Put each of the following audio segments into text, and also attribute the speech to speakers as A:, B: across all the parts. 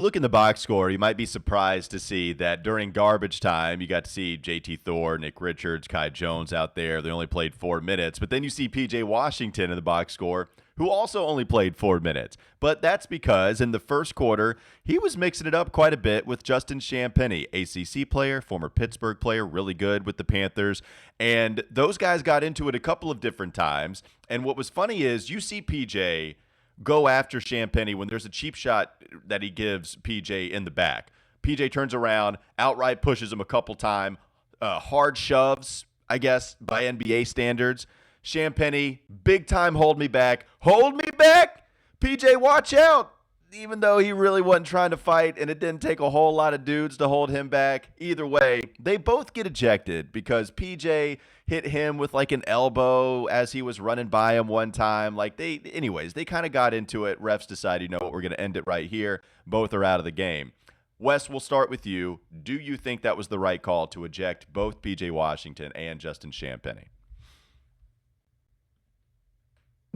A: Look in the box score, you might be surprised to see that during garbage time, you got to see JT Thor, Nick Richards, Kai Jones out there. They only played 4 minutes. But then you see PJ Washington in the box score, who also only played 4 minutes. But that's because in the first quarter, he was mixing it up quite a bit with Justin Champagnie, ACC player, former Pittsburgh player, really good with the Panthers. And those guys got into it a couple of different times. And what was funny is you see PJ go after Champagnie when there's a cheap shot that he gives PJ in the back. PJ turns around, outright pushes him a couple times, hard shoves, I guess, by NBA standards. Champagnie, big time hold me back. Hold me back! PJ, watch out! Even though he really wasn't trying to fight and it didn't take a whole lot of dudes to hold him back. Either way, they both get ejected because PJ hit him with like an elbow as he was running by him one time. Anyways, they kind of got into it. Refs decided, you know what, we're going to end it right here. Both are out of the game. Wes, we'll start with you. Do you think that was the right call to eject both PJ Washington and Justin Champagnie?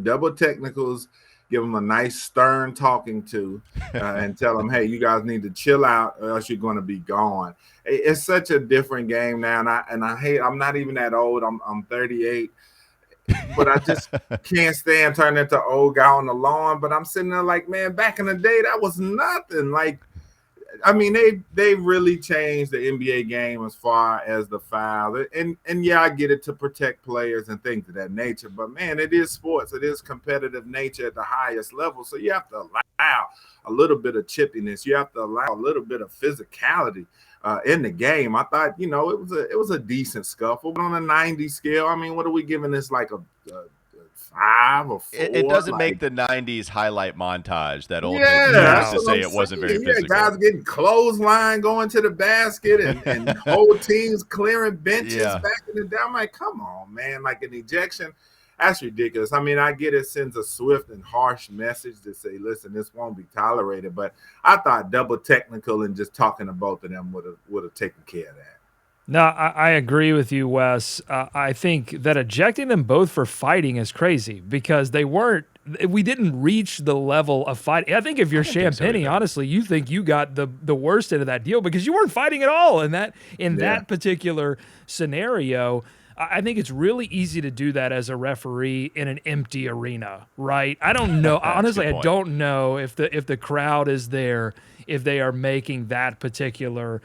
B: Double technicals, give them a nice stern talking to and tell them, hey, you guys need to chill out or else you're going to be gone. It's such a different game now. And I hate, I'm not even that old. I'm 38, but I just can't stand turning into old guy on the lawn. But I'm sitting there like, man, back in the day, that was nothing. Like, I mean, they really changed the NBA game as far as the foul. And yeah, I get it, to protect players and things of that nature. But, man, it is sports. It is competitive nature at the highest level. So you have to allow a little bit of chippiness. You have to allow a little bit of physicality in the game. I thought, you know, it was a decent scuffle. But on a 90 scale, I mean, what are we giving this, like a 5 or 4?
A: It doesn't make the 90s highlight montage that old
B: yeah,
A: used to say it wasn't very physical.
B: Guys getting clothesline going to the basket and whole teams clearing benches back in the day. I'm like, come on, man. Like an ejection, that's ridiculous. I mean, I get it sends a swift and harsh message to say, listen, this won't be tolerated. But I thought double technical and just talking to both of them would have taken care of that.
C: No, I agree with you, Wes. I think that ejecting them both for fighting is crazy because we didn't reach the level of fighting. I think if you're Champagnie, honestly, you think you got the worst end of that deal because you weren't fighting at all in that particular scenario. I think it's really easy to do that as a referee in an empty arena, right? I don't know. Honestly, I don't know if the crowd is there, if they are making that particular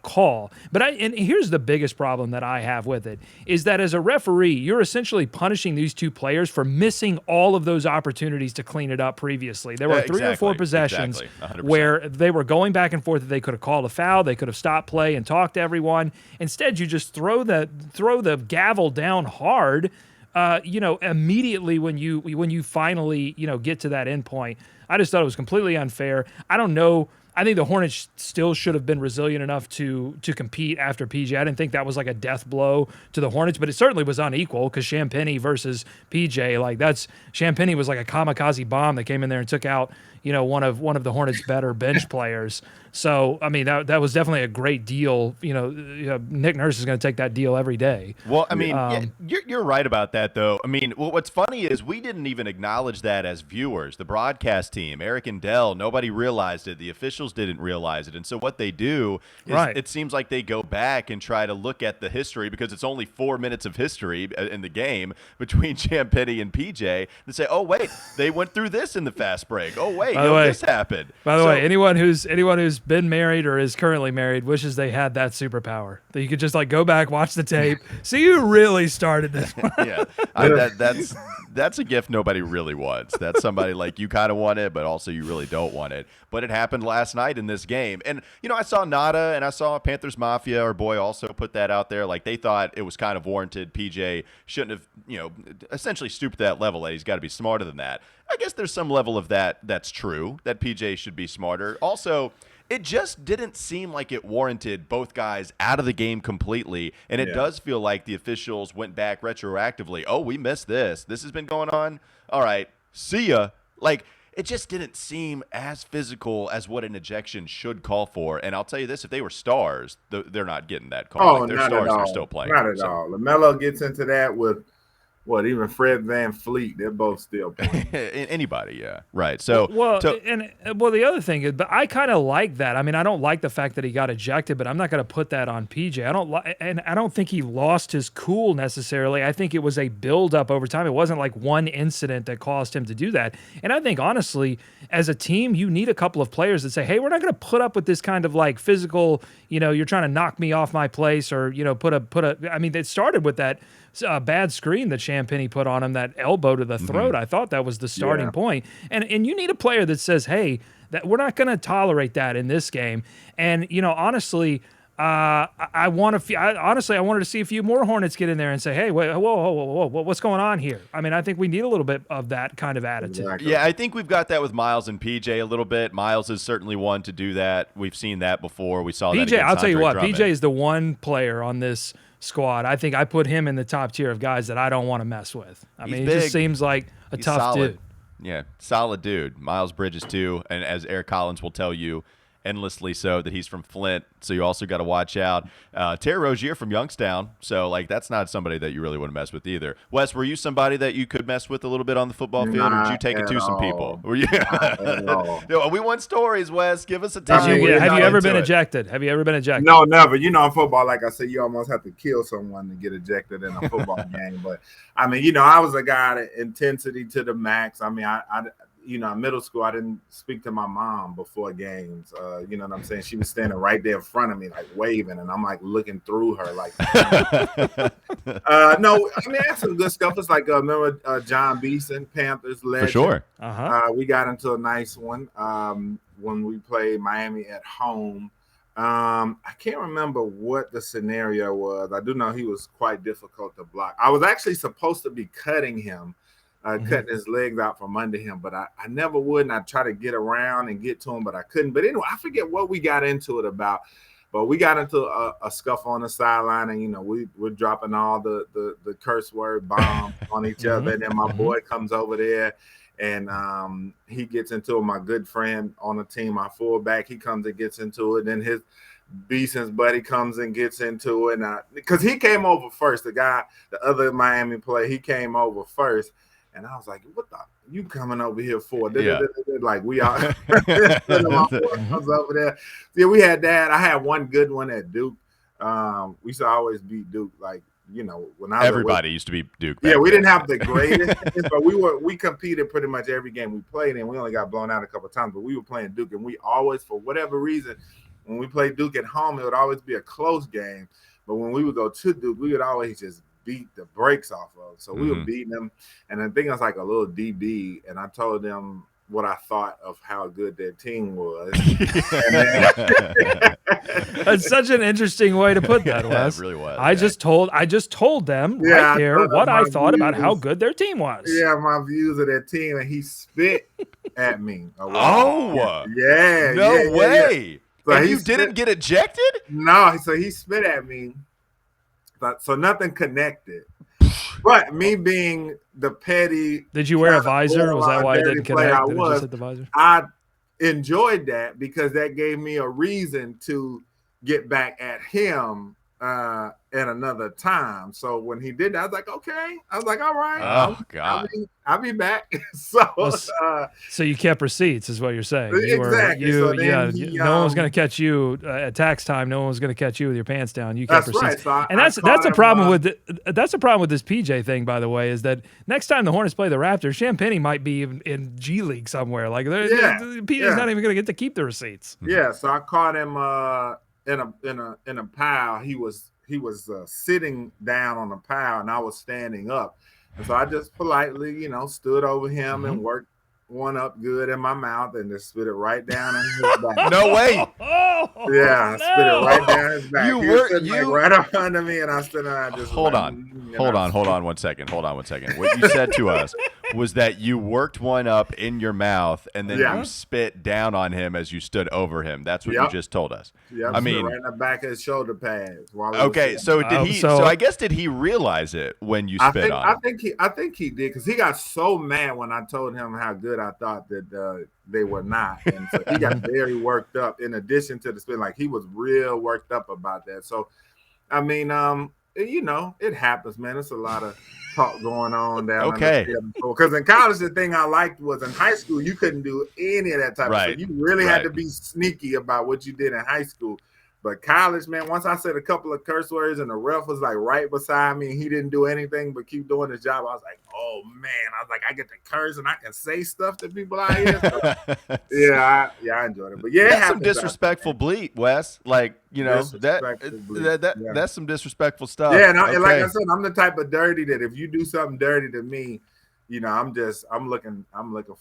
C: call. And here's the biggest problem that I have with it is that as a referee, you're essentially punishing these two players for missing all of those opportunities to clean it up previously. There were 3 or 4 possessions where they were going back and forth that they could have called a foul, they could have stopped play and talked to everyone. Instead, you just throw the gavel down hard, immediately when you finally, get to that end point. I just thought it was completely unfair. I don't know. I think the Hornets still should have been resilient enough to compete after PJ. I didn't think that was like a death blow to the Hornets, but it certainly was unequal because Champagnie versus PJ, Champagnie was like a kamikaze bomb that came in there and took out, one of the Hornets' better bench players. So, I mean, that was definitely a great deal. Nick Nurse is going to take that deal every day.
A: Well, I mean, you're right about that, though. I mean, what's funny is we didn't even acknowledge that as viewers. The broadcast team, Eric and Dell, nobody realized it. The officials didn't realize it. And so what they do is it seems like they go back and try to look at the history because it's only 4 minutes of history in the game between Champagnie and PJ and say, oh, wait, they went through this in the fast break. Oh, wait, this happened.
C: By the way, anyone who's been married or is currently married wishes they had that superpower that you could just go back, watch the tape, see who really started this one.
A: Yeah, that's a gift nobody really wants. That's somebody you kind of want it, but also you really don't want it. But it happened last night in this game, and I saw Nada and I saw Panthers Mafia, our boy, also put that out there. They thought it was kind of warranted. PJ shouldn't have, essentially stooped to that level. That he's got to be smarter than that. I guess there's some level of that's true. That PJ should be smarter. Also, it just didn't seem like it warranted both guys out of the game completely. And it does feel like the officials went back retroactively. Oh, we missed this. This has been going on. All right, see ya. It just didn't seem as physical as what an ejection should call for. And I'll tell you this, if they were stars, they're not getting that call.
B: Oh,
A: their
B: not
A: stars
B: at all.
A: are still playing.
B: Not at all. LaMelo gets into that with even Fred VanVleet, they're both still playing.
A: Anybody, yeah, right. So
C: the other thing is, but I kind of like that. I mean, I don't like the fact that he got ejected, but I'm not going to put that on PJ. I don't think he lost his cool necessarily. I think it was a buildup over time. It wasn't like one incident that caused him to do that. And I think honestly, as a team, you need a couple of players that say, "Hey, we're not going to put up with this kind of like physical. You're trying to knock me off my place, or put a." I mean, it started with that bad screen that Champagnie put on him, that elbow to the throat. I thought that was the starting point. And you need a player that says, hey, that we're not going to tolerate that in this game. And, honestly, I wanted to see a few more Hornets get in there and say, hey, whoa, what's going on here? I mean, I think we need a little bit of that kind of attitude.
B: Exactly.
A: Yeah, I think we've got that with Miles and PJ a little bit. Miles is certainly one to do that. We've seen that before. We saw that
C: PJ,
A: against
C: I'll tell you
A: Andre
C: what,
A: Drummond.
C: PJ is the one player on this squad. I think I put him in the top tier of guys that I don't want to mess with. I mean, he just seems like
A: He's
C: tough
A: solid.
C: dude.
A: Yeah, solid dude. Miles Bridges too, and as Eric Collins will tell you, endlessly so, that he's from Flint. So you also got to watch out. Terry Rozier from Youngstown. So that's not somebody that you really want to mess with either. Wes, were you somebody that you could mess with a little bit on the football field, or did you take it to some people? Were you? We want stories, Wes. Give us a time.
C: Have you ever been ejected? Have you ever been ejected?
B: No, never. In football, like I said, you almost have to kill someone to get ejected in a football game. But I mean, I was a guy that intensity to the max. I mean, in middle school, I didn't speak to my mom before games. You know what I'm saying? She was standing right there in front of me, like waving, and I'm like looking through her, like. No, I mean, that's some good stuff. It's like remember John Beeson, Panthers legend.
A: For sure.
B: We got into a nice one when we played Miami at home. I can't remember what the scenario was. I do know he was quite difficult to block. I was actually supposed to be cutting him. Cutting his legs out from under him, but I never would, and I try to get around and get to him, but I couldn't. But anyway, I forget what we got into it about, but we got into a scuffle on the sideline, and we're dropping all the curse word bombs on each other, and then my boy comes over there, and he gets into it. My good friend on the team, my fullback, he comes and gets into it. Then his Beeson's buddy comes and gets into it, and because he came over first, the other Miami player, he came over first. And I was like, what the you coming over here for?
A: Yeah.
B: Like we are over there. Yeah, we had that. I had one good one at Duke. We used to always beat Duke, like, when I was
A: everybody used to be Duke.
B: Yeah, we didn't have the greatest, but we competed pretty much every game we played in. We only got blown out a couple of times, but we were playing Duke, and we always, for whatever reason, when we played Duke at home, it would always be a close game. But when we would go to Duke, we would always just beat the brakes off of. So we were beating them, and I think I was like a little DB, and I told them what I thought of how good their team was.
C: That's such an interesting way to put that, Wes.
A: It really was.
C: I just told them right there what I thought about how good their team was.
B: Yeah, my views of their team, and he spit at me.
A: Oh,
B: yeah,
A: no way.
B: Yeah. So
A: and you didn't get ejected?
B: No, so he spit at me. So nothing connected. But me being the petty.
C: Did you wear a visor? Was that why it didn't connect? Did it just hit the visor?
B: I enjoyed that because that gave me a reason to get back at him at another time. So when he did that, I was like, okay. I was like, all right.
A: Oh, God.
B: I'll be back.
C: So you kept receipts, is what you're saying.
B: Exactly.
C: No one was going to catch you at tax time. No one was going to catch you with your pants down. You kept receipts.
B: Right. So
C: and that's the problem with that's the problem with this PJ thing, by the way, is that next time the Hornets play the Raptors, Champagnie might be in G League somewhere. Like PJ's not even going to get to keep the receipts.
B: Yeah. So I caught him in a pile. He was sitting down on a pile, and I was standing up. And so I just politely, stood over him and worked one up good in my mouth and just spit it right down in his back.
A: No way.
B: Yeah, I spit it right down his back. He was sitting right up under me, and I stood there and I just
A: Hold on 1 second. What you said to us was that you worked one up in your mouth and then you spit down on him as you stood over him. That's what you just told us.
B: Yeah, I mean, right in the back of his shoulder pads.
A: Okay, so did he? So I guess did he realize it when you spit on him?
B: I think he did, because he got so mad when I told him how good I thought that they were not, and so he got very worked up. In addition to the spit, like he was real worked up about that. So, I mean, it happens, man. It's a lot of talk going on down
A: Okay.
B: Because in college, the thing I liked was in high school, you couldn't do any of that type of stuff. You really had to be sneaky about what you did in high school. But college, man, once I said a couple of curse words and the ref was like right beside me and he didn't do anything but keep doing his job, I was like, oh, man. I was like, I get to curse and I can say stuff to people out here. So, I enjoyed it. But
A: that's some disrespectful bleep, Wes. Like, that's some disrespectful stuff.
B: Yeah, and like I said, I'm the type of dirty that if you do something dirty to me, I'm looking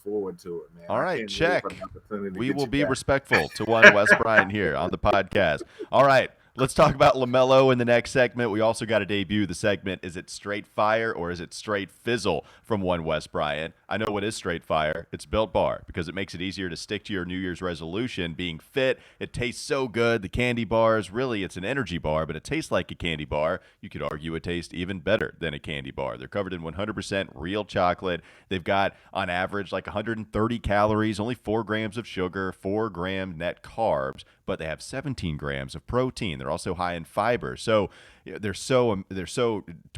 B: forward to it, man.
A: All right, check. We will be respectful to one Wes Bryant here on the podcast. All right, let's talk about LaMelo in the next segment. We also got to debut the segment, is it straight fire or is it straight fizzle from one Wes Bryant? I know what is straight fire. It's Built Bar because it makes it easier to stick to your New Year's resolution being fit. It tastes so good. The candy bars, really, it's an energy bar, but it tastes like a candy bar. You could argue it tastes even better than a candy bar. They're covered in 100% real chocolate. They've got, on average, like 130 calories, only 4 grams of sugar, 4 gram net carbs, but they have 17 grams of protein. They're also high in fiber. So they're so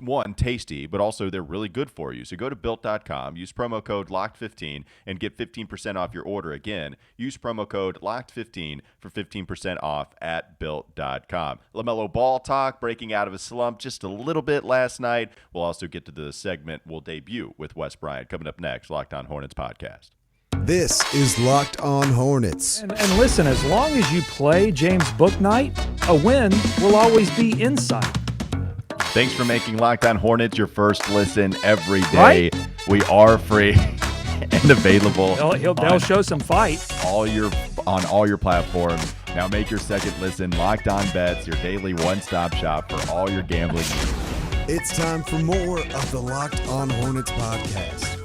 A: one, tasty, but also they're really good for you. So go to Built.com, use promo code LOCKED15 and get 15% off your order. Again, use promo code LOCKED15 for 15% off at Built.com. LaMelo Ball talk, breaking out of a slump just a little bit last night. We'll also get to the segment we'll debut with Wes Bryant coming up next, Locked On Hornets podcast.
D: This is Locked On Hornets.
C: And listen, as long as you play James Bouknight, a win will always be in sight.
A: Thanks for making Locked On Hornets your first listen every day.
C: Right?
A: We are free and available.
C: They'll show some fight.
A: On all your platforms. Now make your second listen Locked On Bets, your daily one-stop shop for all your gambling needs.
D: It's time for more of the Locked On Hornets podcast.